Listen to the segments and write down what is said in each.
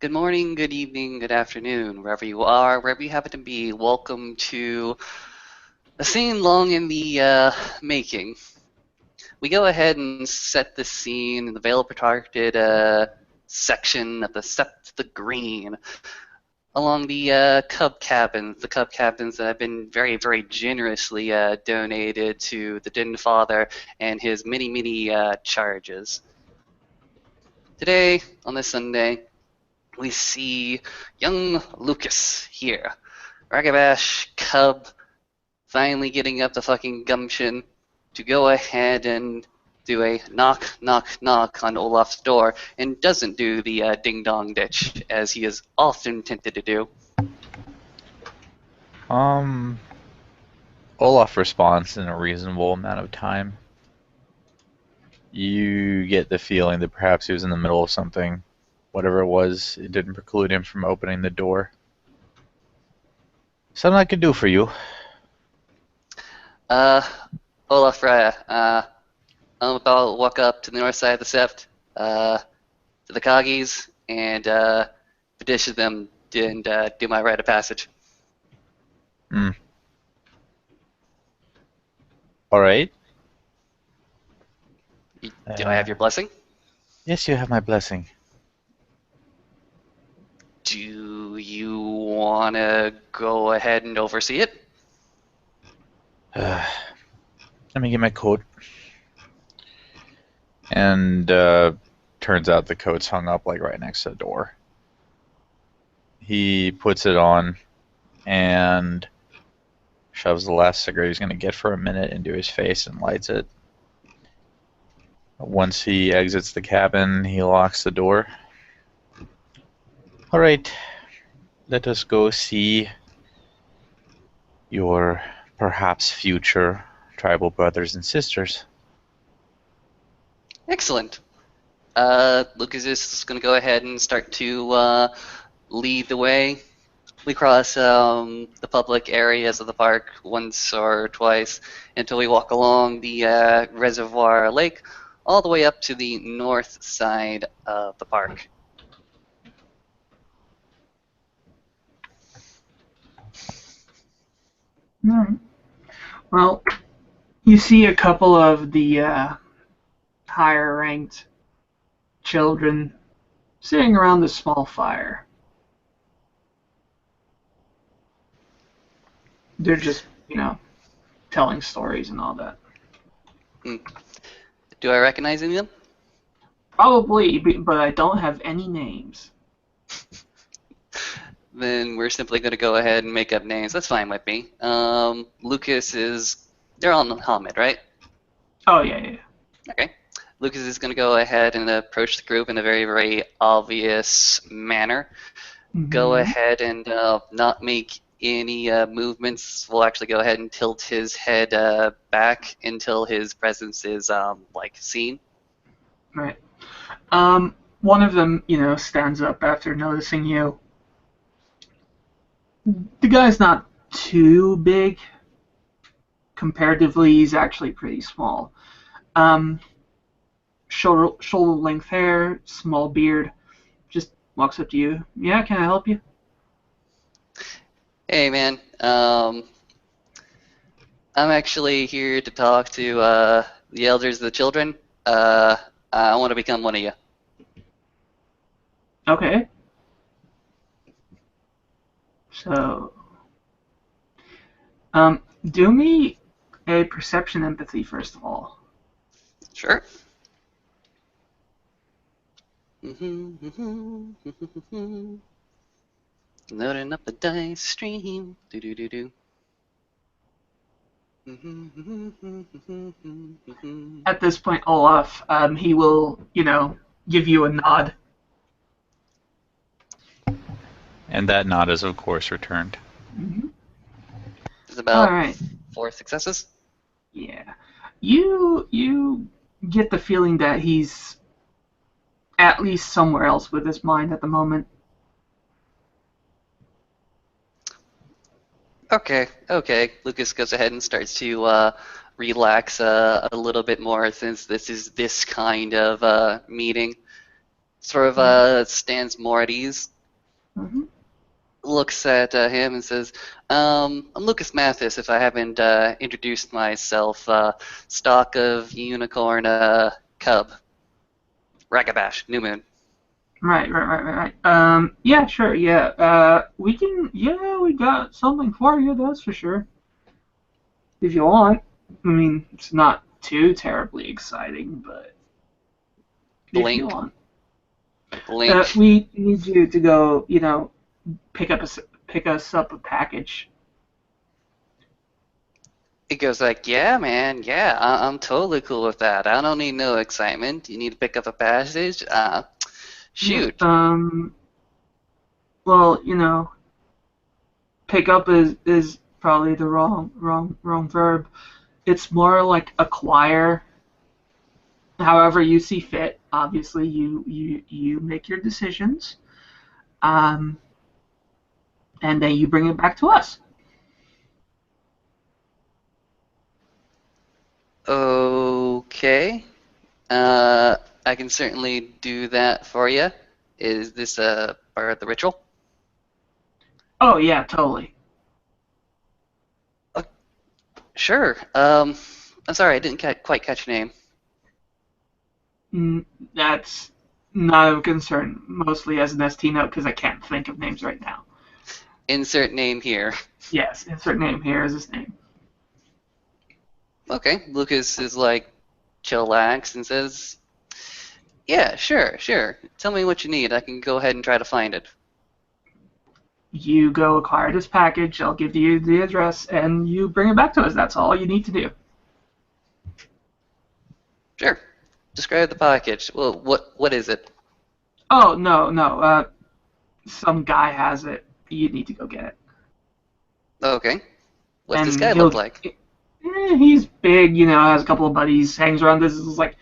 Good morning, good evening, good afternoon, wherever you are, wherever you happen to be. Welcome to a scene long in the making. We go ahead and set the scene in the veil-protected section of the Sept the Green along the the Cub cabins that have been very, very generously donated to the Din Father and his many, many charges. Today, on this Sunday, we see young Lucas here. Ragabash Cub finally getting up the fucking gumption to go ahead and do a knock, knock, knock on Olaf's door and doesn't do the ding dong ditch as he is often tempted to do. Um, Olaf responds in a reasonable amount of time. You get the feeling that perhaps he was in the middle of something. Whatever it was, it didn't preclude him from opening the door. Something I could do for you. Uh, Olaf Raya, I'm about to walk up to the north side of the Sept, to the Coggies, and petition them and do my rite of passage. Hmm. Alright. Do I have your blessing? Yes, you have my blessing. Do you want to go ahead and oversee it? Let me get my coat. And turns out the coat's hung up like right next to the door. He puts it on and shoves the last cigarette he's going to get for a minute into his face and lights it. Once he exits the cabin, he locks the door. Alright, let us go see your perhaps future tribal brothers and sisters. Excellent. Lucas is going to go ahead and start to lead the way. We cross the public areas of the park once or twice until we walk along the reservoir lake all the way up to the north side of the park. Alright. Well, you see a couple of the higher ranked children sitting around a small fire. They're just, telling stories and all that. Do I recognize any of them? Probably, but I don't have any names. Then we're simply going to go ahead and make up names. That's fine with me. Lucas is... They're on Hamid, right? Oh, yeah. Okay. Lucas is going to go ahead and approach the group in a very, very obvious manner. Go ahead and not make any movements. We'll actually go ahead and tilt his head back until his presence is seen. Right. One of them, stands up after noticing you. The guy's not too big. Comparatively, he's actually pretty small. Shoulder-length hair, small beard. Just walks up to you. Yeah, can I help you? Hey, man. I'm actually here to talk to the elders of the children. I want to become one of you. Okay. So, do me a perception empathy first of all. Sure. Loading up the dice stream. Do. At this point, Olaf, he will, give you a nod. And that nod is, of course, returned. It's about All right. 4 successes. Yeah. You get the feeling that he's at least somewhere else with his mind at the moment. Okay. Lucas goes ahead and starts to relax a little bit more since this is this kind of meeting. Sort of stands more at ease, Mm-hmm. looks at him and says, I'm Lucas Mathis, if I haven't introduced myself. Stock of Unicorn Cub. Ragabash, New Moon. Right. Yeah, sure, yeah. We got something for you, that's for sure. If you want. I mean, it's not too terribly exciting, but if you Blink, want. blink. We need you to go, pick us up a package. He goes like, yeah, man, yeah, I'm totally cool with that. I don't need no excitement. You need to pick up a passage? Yeah. Shoot. Well, pick up is probably the wrong verb. It's more like acquire. However you see fit. Obviously, you make your decisions, um, and then you bring it back to us. Okay. I can certainly do that for you. Is this a part of the ritual? Oh yeah, totally. Sure. I'm sorry, I didn't quite catch your name. That's not a concern. Mostly as an ST note because I can't think of names right now. Insert name here. Yes, insert name here is his name. Okay. Lucas is like chillax and says, yeah, sure. Tell me what you need. I can go ahead and try to find it. You go acquire this package. I'll give you the address, and you bring it back to us. That's all you need to do. Sure. Describe the package. Well, what is it? Oh no. Some guy has it. You need to go get it. Okay. What's this And guy look like? he's big. Has a couple of buddies. Hangs around this is like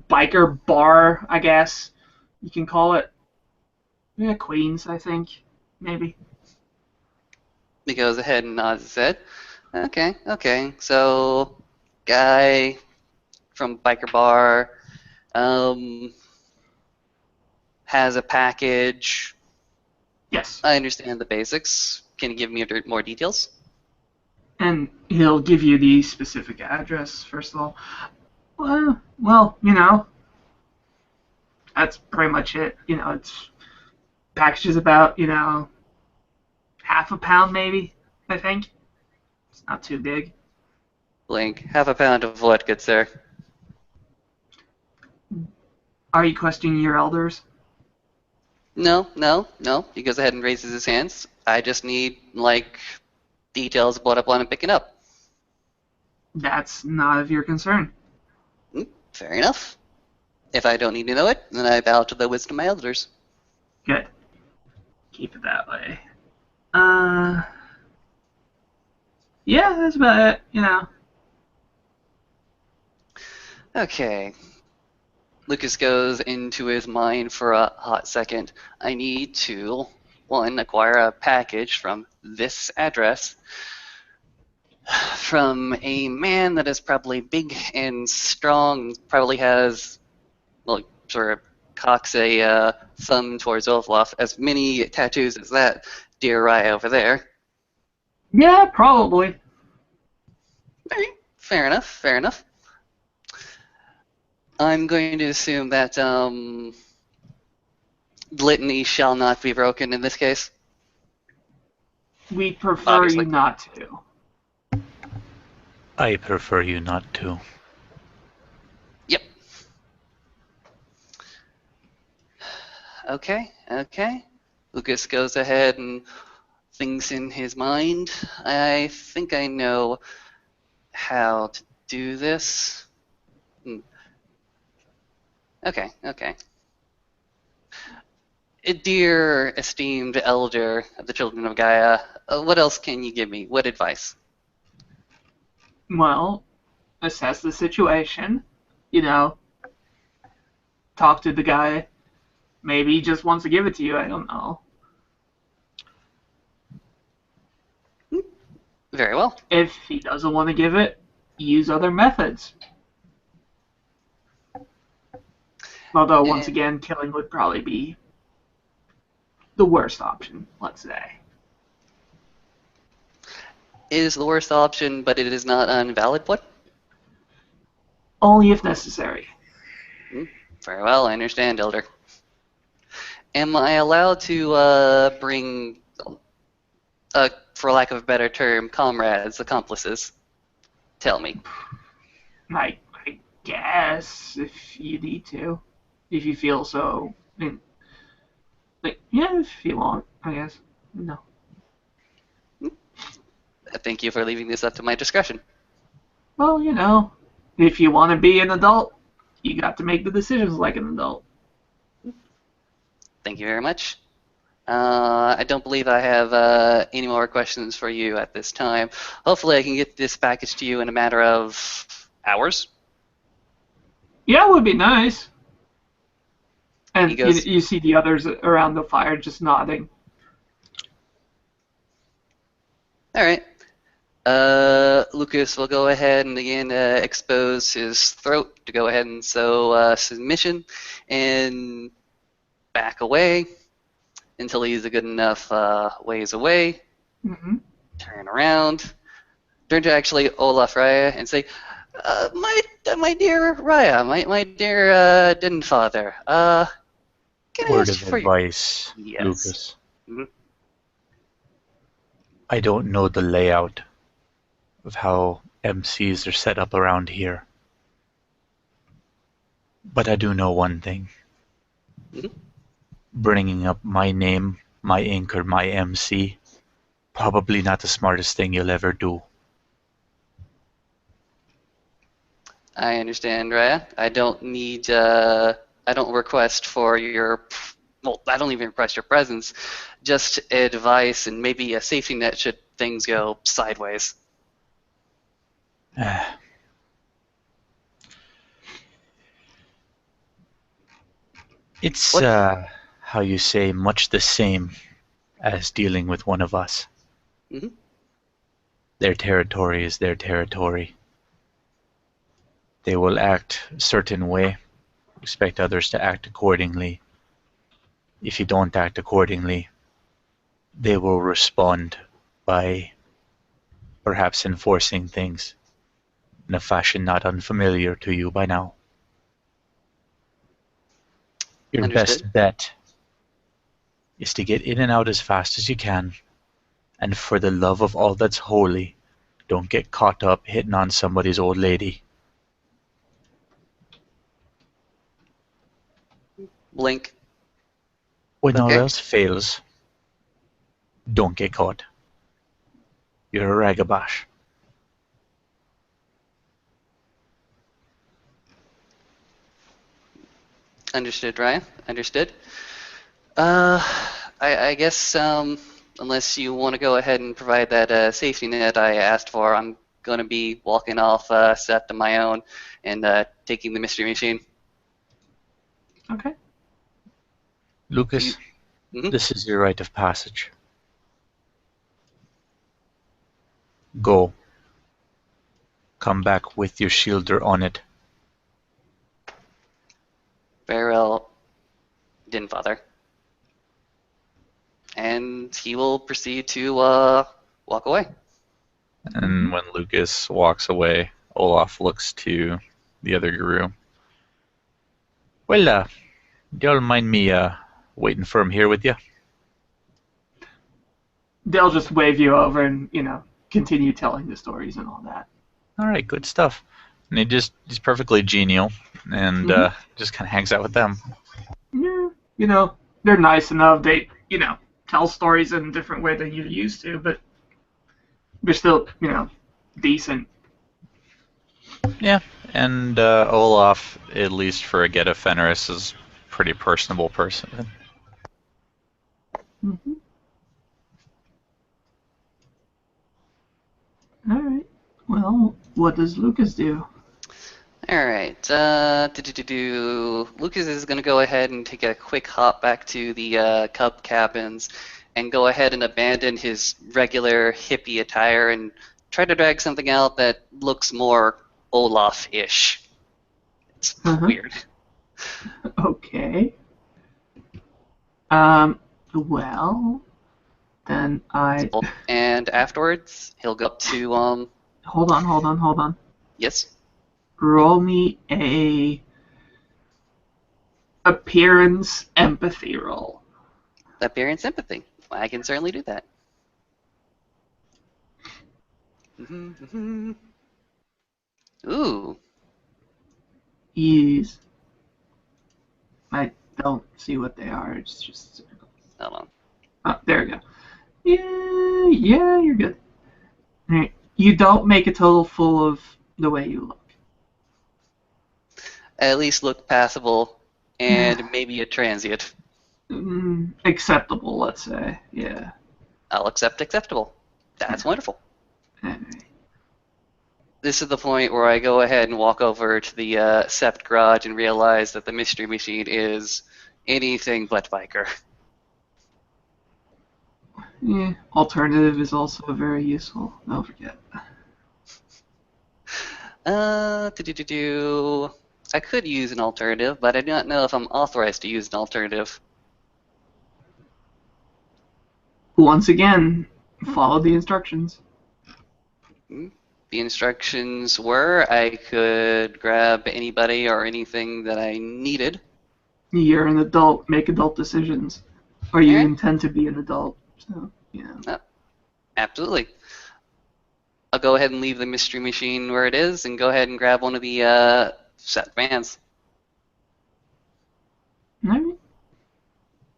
biker bar, I guess you can call it. Yeah, Queens, I think, maybe. He goes ahead and nods his head. Okay. So, guy from biker bar, um, has a package. Yes. I understand the basics. Can you give me more details? And he'll give you the specific address first of all. Well, that's pretty much it. It's packages about half a pound maybe. I think it's not too big. Blink. Half a pound of what, good sir? Are you questioning your elders? No. He goes ahead and raises his hands. I just need, like, details of what I want to picking up. That's not of your concern. Fair enough. If I don't need to know it, then I bow to the wisdom of my elders. Good. Keep it that way. Yeah, that's about it. Okay. Lucas goes into his mind for a hot second. I need to, one, acquire a package from this address from a man that is probably big and strong, probably has, well, sort of cocks a thumb towards Olaf, as many tattoos as that dear Rye over there. Yeah, probably. Fair enough. I'm going to assume that litany shall not be broken in this case. We prefer Obviously. you not to. I prefer you not to. Yep. Okay. Lucas goes ahead and thinks in his mind. I think I know how to do this. Okay. Dear esteemed elder of the children of Gaia, what else can you give me? What advice? Well, assess the situation. Talk to the guy. Maybe he just wants to give it to you. I don't know. Very well. If he doesn't want to give it, use other methods. Although, once Eh, again, killing would probably be the worst option, let's say. it is the worst option, but it is not an invalid one. Only if necessary. Very well, I understand, Elder. Am I allowed to bring, for lack of a better term, comrades, accomplices? Tell me. I guess, if you need to. If you feel so. Yeah, if you want, I guess. No. Thank you for leaving this up to my discretion. Well, if you want to be an adult, you got to make the decisions like an adult. Thank you very much. I don't believe I have any more questions for you at this time. Hopefully I can get this package to you in a matter of hours. Yeah, it would be nice. He And goes, you see the others around the fire just nodding. all right. Lucas will go ahead and again expose his throat to go ahead and sew submission and back away until he's a good enough ways away. Mm-hmm. Turn around, turn to actually Olaf Raya and say, my dear Raya, my dear den father, can I Word ask of for your advice, yes? Lucas. Mhm. I don't know the layout of how MCs are set up around here. But I do know one thing. Mhm. Bringing up my name, my ink, or my MC, probably not the smartest thing you'll ever do. I understand, Raya. I don't request for your, well, I don't even request your presence, just advice and maybe a safety net should things go sideways. It's, What? how you say, much the same as dealing with one of us. Mhm. Their territory is their territory. They will act a certain way, expect others to act accordingly. If you don't act accordingly, they will respond by perhaps enforcing things in a fashion not unfamiliar to you by now. Your Understood. best bet is to get in and out as fast as you can, and for the love of all that's holy, don't get caught up hitting on somebody's old lady. Blink. When all Okay. else fails, don't get caught. You're a ragabash. Understood, Raya. Understood. Uh, I guess unless you want to go ahead and provide that safety net I asked for, I'm going to be walking off set to my own and taking the mystery machine. Okay. You, Lucas, mhm. this is your rite of passage. Go. Come back with your shielder on it. Very well, didn't bother. And he will proceed to walk away. And when Lucas walks away, Olaf looks to the other guru. Well, do y'all mind me waiting for him here with you? They'll just wave you over and, continue telling the stories and all that. All right, good stuff. And he's perfectly genial, and Mhm. just kind of hangs out with them. Yeah, they're nice enough. They, tell stories in a different way than you're used to, but they're still, decent. Yeah, and Olaf, at least for a Geta Fenris, is a pretty personable person. Mm-hmm. All right. Well, what does Lucas do? All right. Lucas is going to go ahead and take a quick hop back to the Cub cabins and go ahead and abandon his regular hippie attire and try to drag something out that looks more Olaf-ish. It's Uh-huh. weird. Okay. Well, then I And afterwards, he'll go up to hold on. yes, Roll me a appearance empathy roll. appearance sympathy. I can certainly do that. Ooh, Yes. I don't see what they are. It's just hold on. oh, there we go. Yeah, you're good. Alright. You don't make a total fool of the way you look. At least look passable and maybe a transient. Acceptable, let's say. Yeah. I'll accept acceptable. That's wonderful. Alright. This is the point where I go ahead and walk over to the Sept garage and realize that the mystery machine is anything but biker. Yeah. Alternative is also very useful. Don't forget. Do. I could use an alternative, but I do not know if I'm authorized to use an alternative. Once again, follow the instructions. The instructions were I could grab anybody or anything that I needed. You're an adult. Make adult decisions. Or you Alright, intend to be an adult. So, yeah. absolutely. I'll go ahead and leave the mystery machine where it is and go ahead and grab one of the set vans. Alright.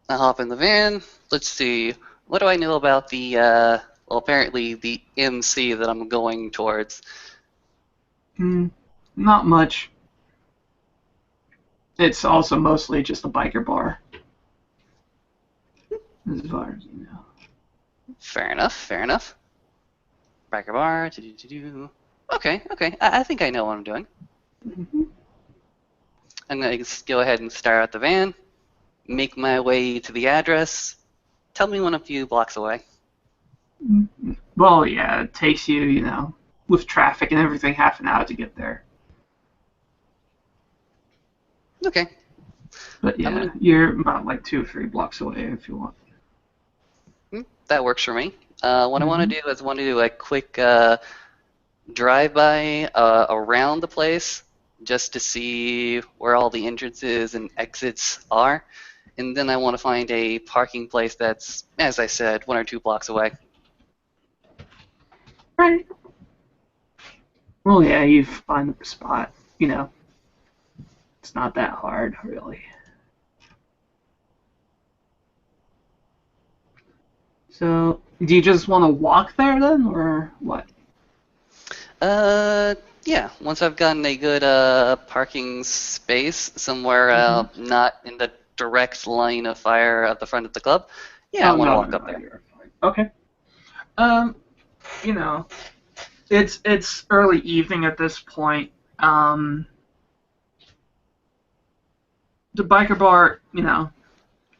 I hop in the van. Let's see. What do I know about the, well, apparently the MC that I'm going towards? Not much. It's also mostly just a biker bar. As far as you know. Fair enough, fair enough. Biker bar, Okay, okay. I think I know what I'm doing. Mm-hmm. I'm going to go ahead and start out the van, make my way to the address. Tell me when a few blocks away. Well, yeah, it takes you, with traffic and everything, half an hour to get there. Okay. But I'm yeah, gonna. you're about like 2 or 3 blocks away if you want. That works for me. What I want Mm-hmm. to do is I want to do a quick drive-by around the place just to see where all the entrances and exits are. And then I want to find a parking place that's, as I said, 1 or 2 blocks away. Right. Well, yeah, you find the spot. It's not that hard, really. So, do you just want to walk there then, or what? Uh, yeah, once I've gotten a good parking space somewhere Mm-hmm. not in the direct line of fire at the front of the club, yeah, I Oh, want to no, walk no, up no, there. you're fine. Okay. Um, you know, it's early evening at this point. The biker bar,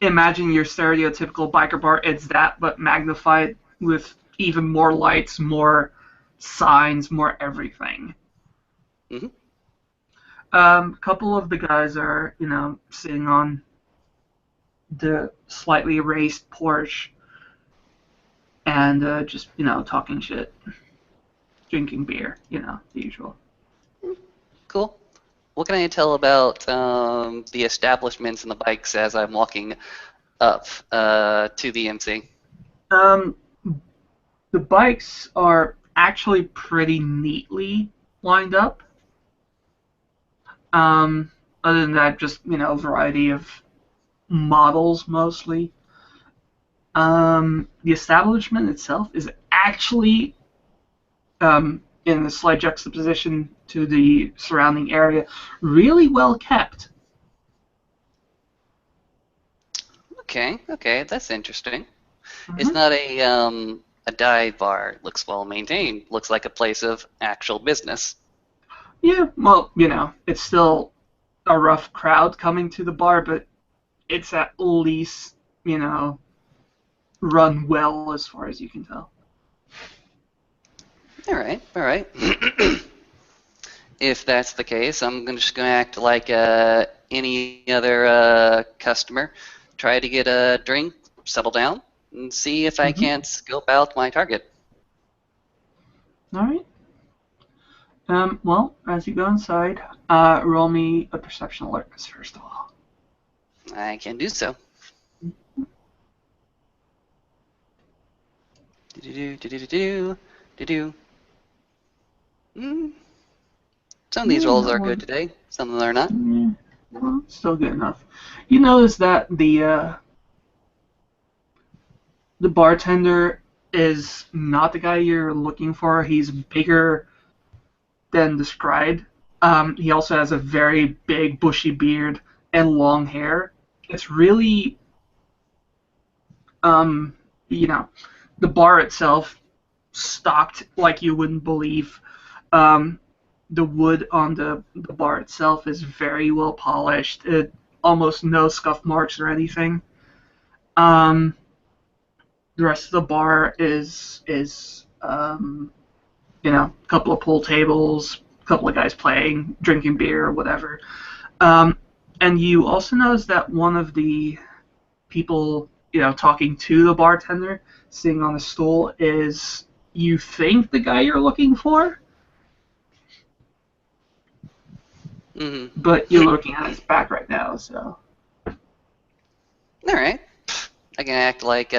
imagine your stereotypical biker bar. It's that, but magnified with even more lights, more signs, more everything. Hmm. A couple of the guys are, sitting on the slightly raised porch and just, talking shit, drinking beer, the usual. Cool. What can I tell about the establishments and the bikes as I'm walking up to the MC? Um, the bikes are actually pretty neatly lined up. Um, other than that, just, a variety of models mostly. The establishment itself is actually in a slight juxtaposition to the surrounding area, really well kept. Okay, okay, that's interesting. It's Hmm. not a dive bar. It looks well maintained. Looks like a place of actual business. Yeah, well, it's still a rough crowd coming to the bar, but it's at least, run well as far as you can tell. All right, all right. if that's the case, just going to act like any other customer. Try to get a drink, settle down, and see if I Mhm. can't scope out my target. All right. Well, as you go inside, roll me a perception alertness first of all. I can do so. Do do do do do do do. Some of these rolls That are good one. today. Some of them are not. Yeah, well, still good enough. You notice that the bartender is not the guy you're looking for. He's bigger than described. He also has a very big, bushy beard and long hair. It's really, um, you know, the bar itself stocked like you wouldn't believe. Um, the wood on the bar itself is very well polished. Almost no scuff marks or anything. Um, the rest of the bar is a couple of pool tables, a couple of guys playing, drinking beer or whatever. Um, and you also notice that one of the people, talking to the bartender, sitting on a stool, is you think the guy you're looking for, Mm-hmm. but you're looking at his back right now. So All right. I can act like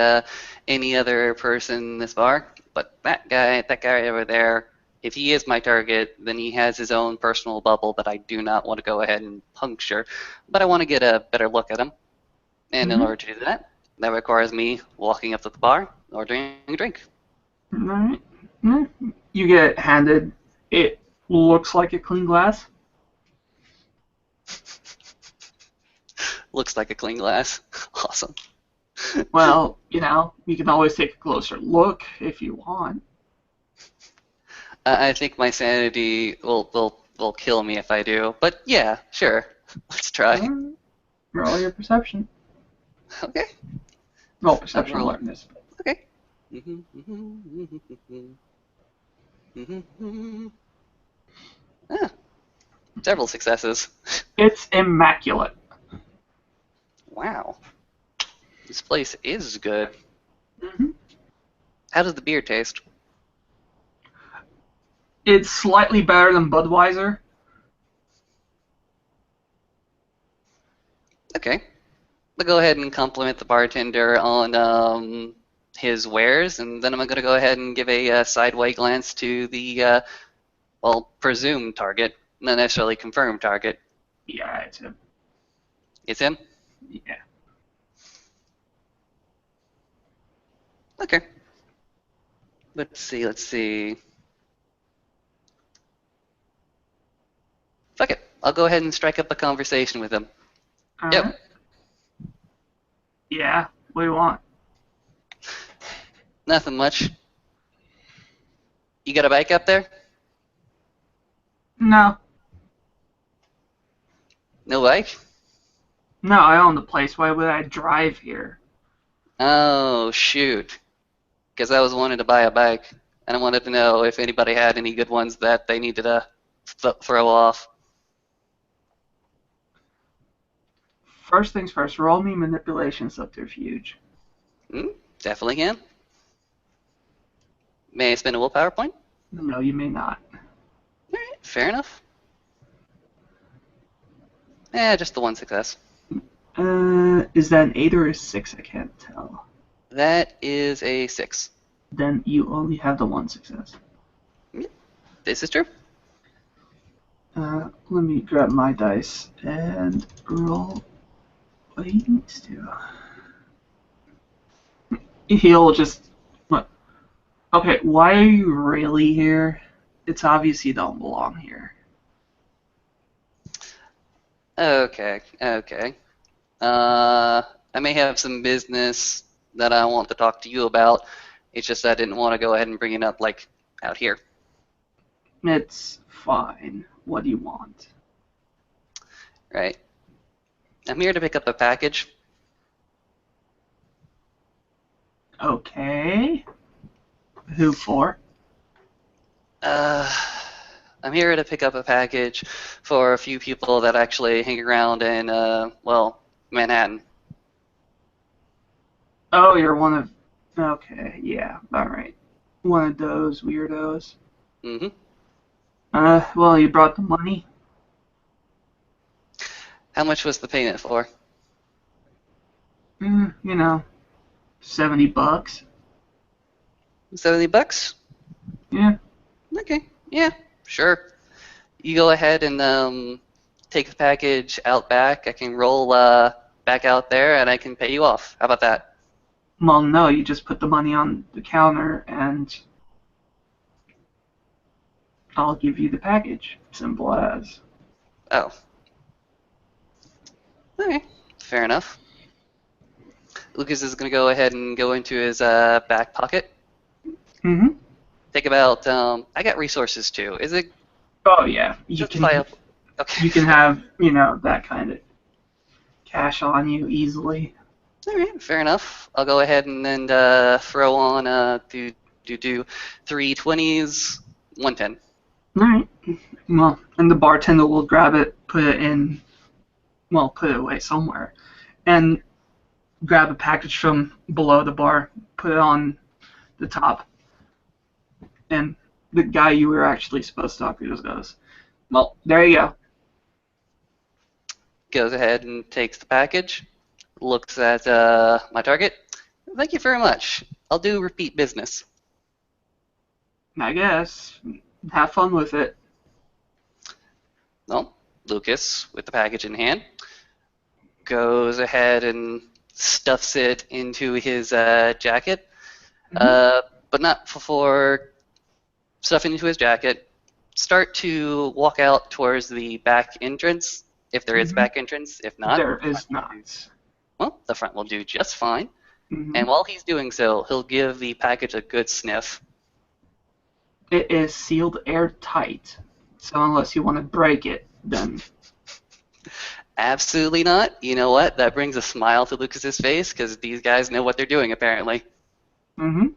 any other person in this bar, but that guy over there, if he is my target, then he has his own personal bubble that I do not want to go ahead and puncture, but I want to get a better look at him. And in mm-hmm. order to do that, that requires me walking up to the bar, ordering a drink. All right. You get handed. It looks like a clean glass. Looks like a clean glass. Awesome. Well, you can always take a closer look if you want. I think my sanity will kill me if I do, but yeah, sure. Let's try. Alright. Roll your perception. Okay. Roll I'm perception rolling. alertness. Okay. Ah, several successes. It's immaculate. Wow. This place is good. hmm How does the beer taste? It's slightly better than Budweiser. Okay. I'll go ahead and compliment the bartender on his wares, and then I'm going to go ahead and give a sideway glance to the, presumed target, not necessarily confirmed target. Yeah, it's him. It's him? Yeah. Okay. Let's see. Fuck it. I'll go ahead and strike up a conversation with him. Alright. Yep. Yeah. What do you want? Nothing much. You got a bike up there? No. No bike? No, I own the place. Why would I drive here? Oh, shoot. Because I was wanting to buy a bike, and I wanted to know if anybody had any good ones that they needed to throw off. First things first, roll me manipulation subterfuge. Definitely can. May I spend a willpower point? No, you may not. Alright, fair enough. Just the one success. Is that an 8 or a 6? I can't tell. That is a 6. Then you only have the one success. This is true. Let me grab my dice and roll what he needs to. He'll just. What? Okay, why are you really here? It's obvious you don't belong here. Okay. I may have some business that I want to talk to you about. It's just I didn't want to go ahead and bring it up, like, out here. It's fine. What do you want? Right. I'm here to pick up a package. Okay. Who for? Uh, I'm here to pick up a package for a few people that actually hang around in, well, Manhattan. Oh, you're one of. Okay, yeah, all right. One of those weirdos. Mm-hmm. Well, you brought the money. How much was the payment for? You know, $70. 70 bucks? Yeah. Okay, yeah, sure. You go ahead and take the package out back. I can roll back out there and I can pay you off. How about that? Well, no, you just put the money on the counter and I'll give you the package. Simple as. Oh, okay, fair enough. Lucas is going to go ahead and go into his back pocket. Mm-hmm. Take about, I got resources too. Is it Oh yeah, you can justifiable? Okay. you can have that kind of cash on you easily. All right, fair enough. I'll go ahead and then throw on do 3 20s, 110. All right. Well, and the bartender will grab it, put it in, well, put it away somewhere, and grab a package from below the bar, put it on the top, and the guy you were actually supposed to talk to just goes, "Well, there you go." Goes ahead and takes the package, looks at my target. Thank you very much. I'll do repeat business. I guess. Have fun with it. Well, Lucas, with the package in hand, goes ahead and stuffs it into his jacket, but not before stuffing into his jacket. Start to walk out towards the back entrance, if there is Mhm. back entrance. If not, There the front is will do, not. well, the front will do just fine. Mhm. And while he's doing so, he'll give the package a good sniff. It is sealed airtight, so unless you want to break it, then Absolutely not. You know what? That brings a smile to Lucas's face because these guys know what they're doing, apparently. mhm.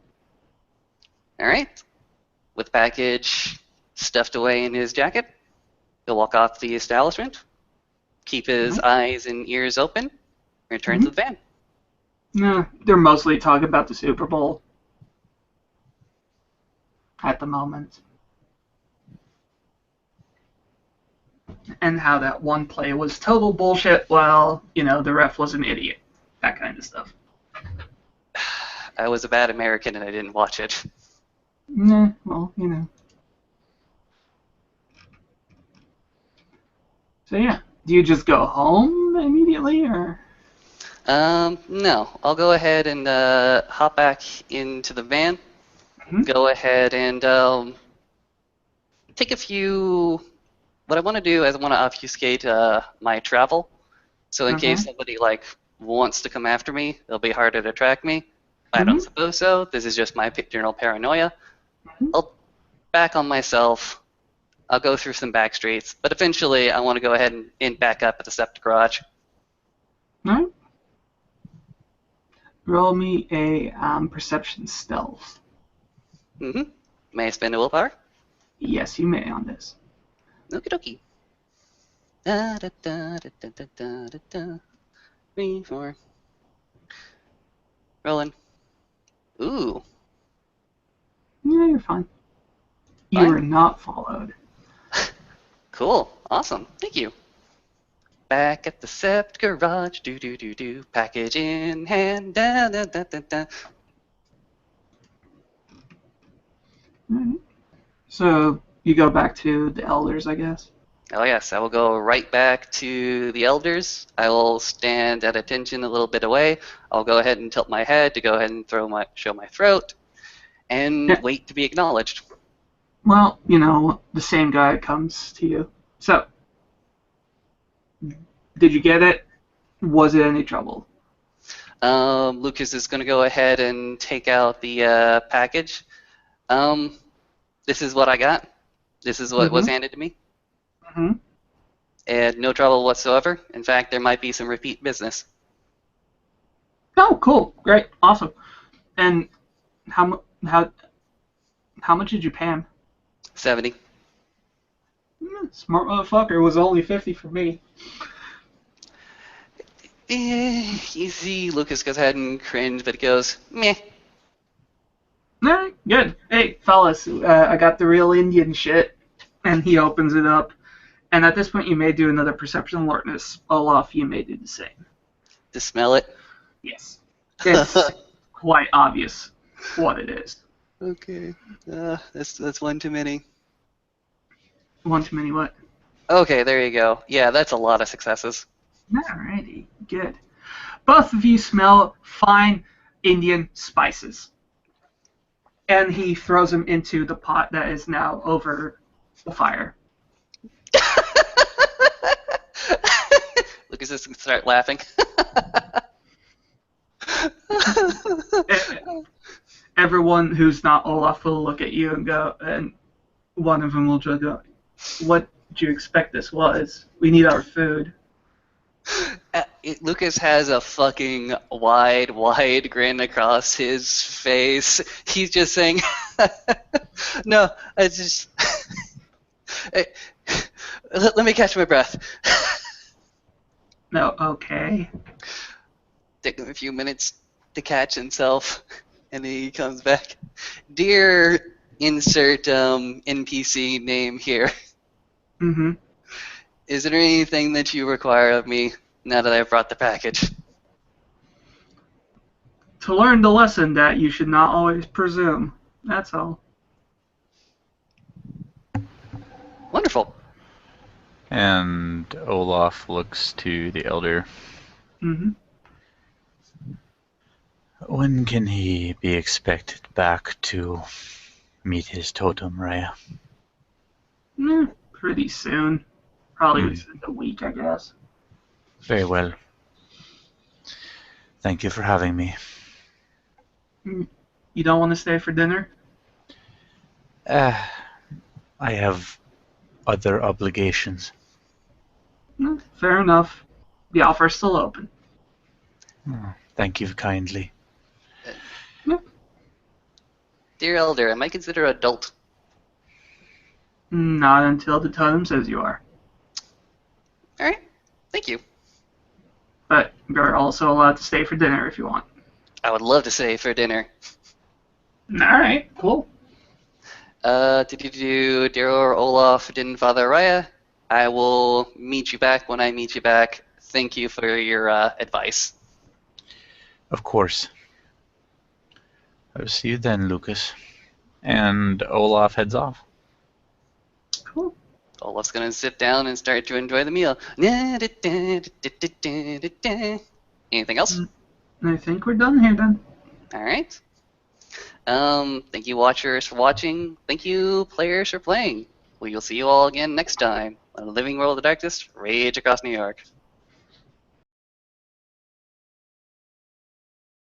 All right. With the package stuffed away in his jacket, he'll walk off the establishment, keep his Mhm. eyes and ears open, return to Mhm. the van. Nah, they're mostly talking about the Super Bowl at the moment. And how that one play was total bullshit while, the ref was an idiot. That kind of stuff. I was a bad American and I didn't watch it. Nah, well. So yeah. Do you just go home immediately or? No. I'll go ahead and hop back into the van. Mhm. Go ahead and take a few. What I want to do is I want to obfuscate my travel. So in Okay. case somebody like wants to come after me, it'll be harder to track me. I don't Mhm. suppose so. This is just my general paranoia. Mhm. I'll back on myself. I'll go through some back streets, but eventually I want to go ahead and back up at the septic garage. All right. Roll me a perception stealth. Mm-hmm. May I spend a willpower? Yes, you may on this. Okie dokie. Da da da da da da da da da. 3, 4. Rolling. Ooh, Yeah, you're fine. You fine. are not followed. Cool. Awesome. Thank you. Back at the Sept garage, do do do do, package in hand, da da da da da. All right. So you go back to the elders, I guess. Oh yes, I will go right back to the elders. I will stand at attention a little bit away. I'll go ahead and tilt my head to go ahead and show my throat, and Yeah. wait to be acknowledged. Well, the same guy comes to you. So, did you get it? Was it any trouble? Lucas is going to go ahead and take out the package. Um, this is what I got. This is what was Mm-hmm. handed to me, Mm-hmm. and no trouble whatsoever. In fact, there might be some repeat business. Oh, cool. Great. Awesome. And how much did you pay him? 70. Smart motherfucker was only 50 for me. You see, Lucas goes ahead and cringe, but he goes, meh. Alright, good. Hey, fellas, I got the real Indian shit. And he opens it up. And at this point, you may do another perception alertness. Olaf, you may do the same. To smell it. Yes. It's quite obvious what it is. Okay. That's one too many. One too many what? Okay, there you go. Yeah, that's a lot of successes. Alrighty, good. Both of you smell fine Indian spices. And he throws them into the pot that is now over the fire. Lucas is going to start laughing. Everyone who's not Olaf will look at you and go, and one of them will just go, "What do you expect this was? We need our food." Lucas has a fucking wide grin across his face. He's just saying, no, I just... let me catch my breath. No, okay. Take him a few minutes to catch himself, and he comes back. Dear insert NPC name here. Mm-hmm. Is there anything that you require of me now that I've brought the package? To learn the lesson that you should not always presume. That's all. Wonderful. And Olaf looks to the elder. Mm-hmm. When can he be expected back to meet his totem, Raya? Pretty soon. Probably within a week, I guess. Very well. Thank you for having me. You don't want to stay for dinner? I have other obligations. Fair enough. The offer's still open. Thank you kindly. Dear Elder, am I considered adult? Not until the totem says you are. Alright, thank you. But you're also allowed to stay for dinner if you want. I would love to stay for dinner. Alright, cool. Dear Olaf, Din Father Raya, I will meet you back when I meet you back. Thank you for your advice. Of course. I'll see you then, Lucas. And Olaf heads off. Cool. Olaf's gonna sit down and start to enjoy the meal. Anything else? I think we're done here then. Alright. Thank you watchers for watching. Thank you players for playing. We will see you all again next time on Living World of Darkness, Rage Across New York.